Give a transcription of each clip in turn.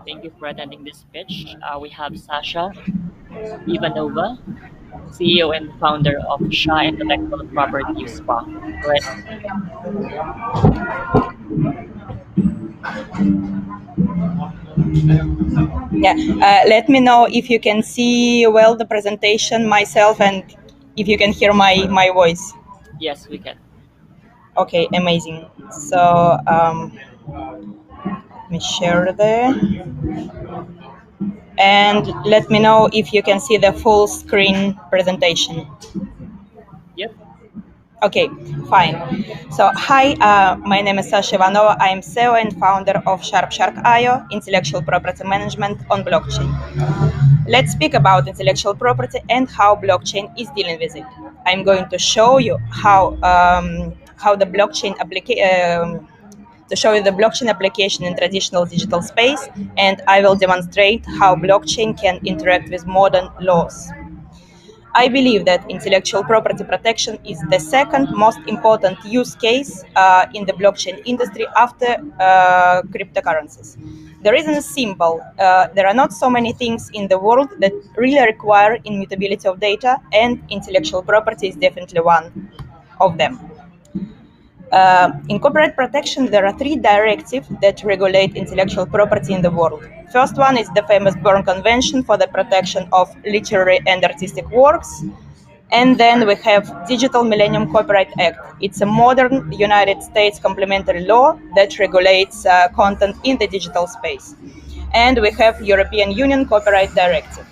Thank you for attending this pitch. We have Sasha, Ivanova, CEO and founder of Sha Intellectual Property Spa. Right? Yeah, let me know if you can see well the presentation myself and if you can hear my voice. Yes, we can. Okay, amazing. So let me share there and let me know if you can see the full screen presentation. Yep. Okay, fine. So, hi, my name is Sasha Ivanova. I'm CEO and founder of Shark.io, intellectual property management on blockchain. Let's speak about intellectual property and how blockchain is dealing with it. I'm going to show you how the blockchain to show you the blockchain application in traditional digital space, and I will demonstrate how blockchain can interact with modern laws. I believe that intellectual property protection is the second most important use case in the blockchain industry after cryptocurrencies. The reason is simple. There are not so many things in the world that really require immutability of data, and intellectual property is definitely one of them. In copyright protection, there are three directives that regulate intellectual property in the world. First one is the famous Berne Convention for the protection of literary and artistic works. And then we have Digital Millennium Copyright Act. It's a modern United States complementary law that regulates content in the digital space. And we have European Union Copyright Directive.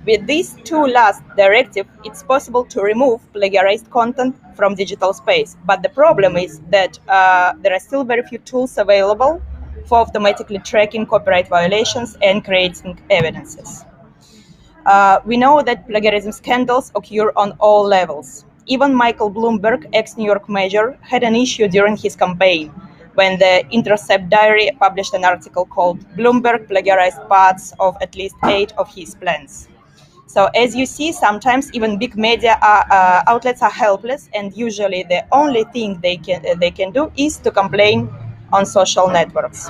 With these two last directives, it's possible to remove plagiarized content from digital space. But the problem is that there are still very few tools available for automatically tracking copyright violations and creating evidences. We know that plagiarism scandals occur on all levels. Even Michael Bloomberg, ex-New York mayor, had an issue during his campaign when the Intercept Diary published an article called "Bloomberg Plagiarized Parts of at least 8 of his plans." So as you see, sometimes even big media outlets are helpless, and usually the only thing they can do is to complain on social networks.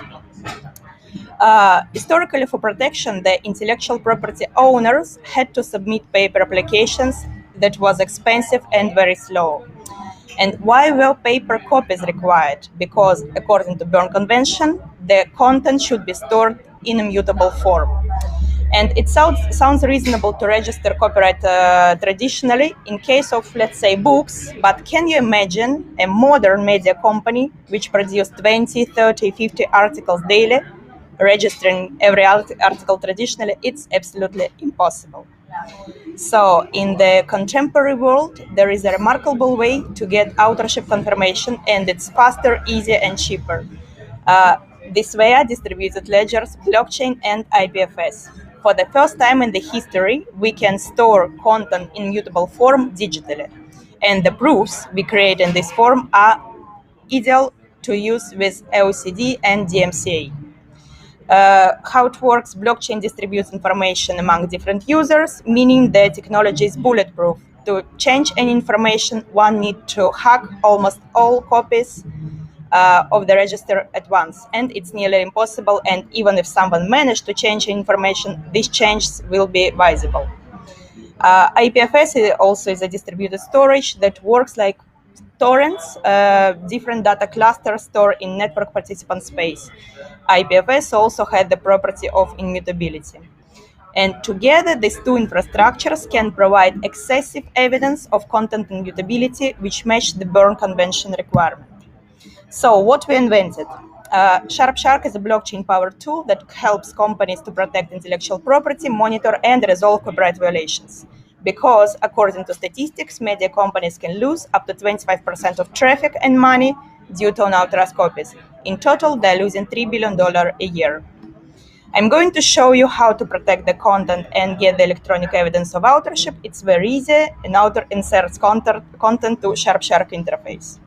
Historically, for protection, the intellectual property owners had to submit paper applications that was expensive and very slow. And why were paper copies required? Because according to Berne Convention, the content should be stored in immutable form. And it sounds reasonable to register copyright traditionally in case of, let's say, books, but can you imagine a modern media company which produces 20, 30, 50 articles daily, registering every article traditionally? It's absolutely impossible. So, in the contemporary world, there is a remarkable way to get authorship confirmation, and it's faster, easier, and cheaper. Uh, this way are distributed ledgers, blockchain, and IPFS. For the first time in the history, we can store content in mutable form digitally, and the proofs we create in this form are ideal to use with OECD and DMCA. How it works: blockchain distributes information among different users, meaning the technology is bulletproof. To change any information, one needs to hack almost all copies of the register at once, and it's nearly impossible. And even if someone managed to change information, these changes will be visible. IPFS also is a distributed storage that works like torrents, different data clusters stored in network participant space. IPFS also had the property of immutability. And together, these two infrastructures can provide excessive evidence of content immutability, which match the Berne Convention requirement. So, what we invented? Shark is a blockchain-powered tool that helps companies to protect intellectual property, monitor, and resolve copyright violations. Because, according to statistics, media companies can lose up to 25% of traffic and money due to unauthorized copies. In total, they're losing $3 billion a year. I'm going to show you how to protect the content and get the electronic evidence of authorship. It's very easy. An author inserts content to Shark interface.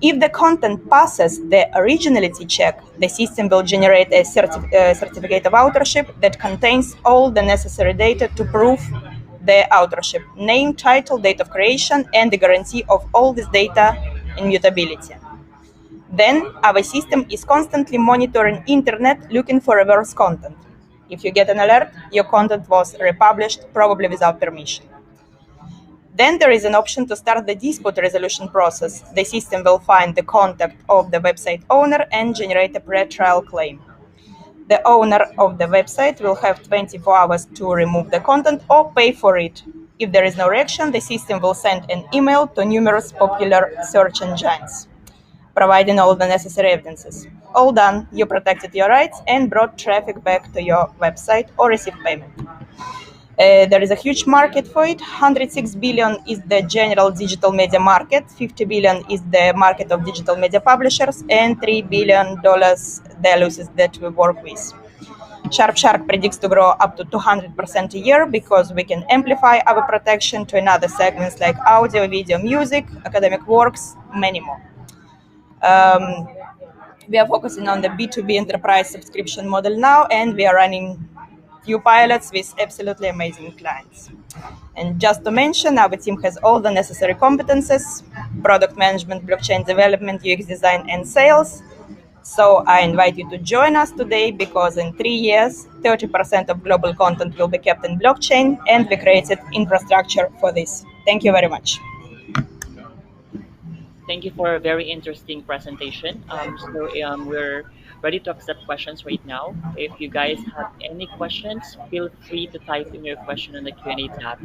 If the content passes the originality check, the system will generate a certificate of authorship that contains all the necessary data to prove the authorship: name, title, date of creation, and the guarantee of all this data immutability. Then our system is constantly monitoring internet looking for reverse content. If you get an alert, your content was republished, probably without permission. Then there is an option to start the dispute resolution process. The system will find the contact of the website owner and generate a pre-trial claim. The owner of the website will have 24 hours to remove the content or pay for it. If there is no reaction, the system will send an email to numerous popular search engines, providing all the necessary evidences. All done, you protected your rights and brought traffic back to your website or received payment. There is a huge market for it. 106 billion is the general digital media market, 50 billion is the market of digital media publishers, and $3 billion the losses that we work with. Shark predicts to grow up to 200% a year because we can amplify our protection to another segments like audio, video, music, academic works, many more. Um, we are focusing on the B2B enterprise subscription model now, and we are running few pilots with absolutely amazing clients. And just to mention, our team has all the necessary competences: product management, blockchain development, UX design, and sales. So I invite you to join us today because in 3 years, 30% of global content will be kept in blockchain, and we created infrastructure for this. Thank you very much. Thank you for a very interesting presentation. We're ready to accept questions right now. If you guys have any questions, feel free to type in your question in the Q&A tab.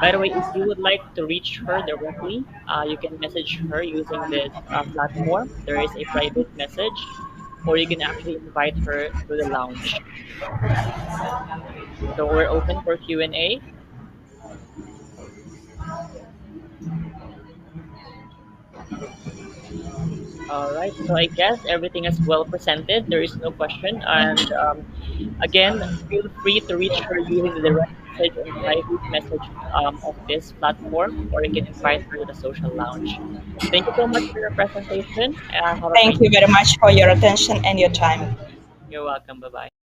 By the way, if you would like to reach her directly, you can message her using this platform. There is a private message, or you can actually invite her to the lounge. So we're open for Q&A. All right. So I guess everything is well presented. There is no question. And again, feel free to reach her using the direct message and private message of this platform, or you can invite her to the social lounge. Thank you so much for your presentation. Have a Thank great you day. very much for your attention and your time. You're welcome. Bye bye.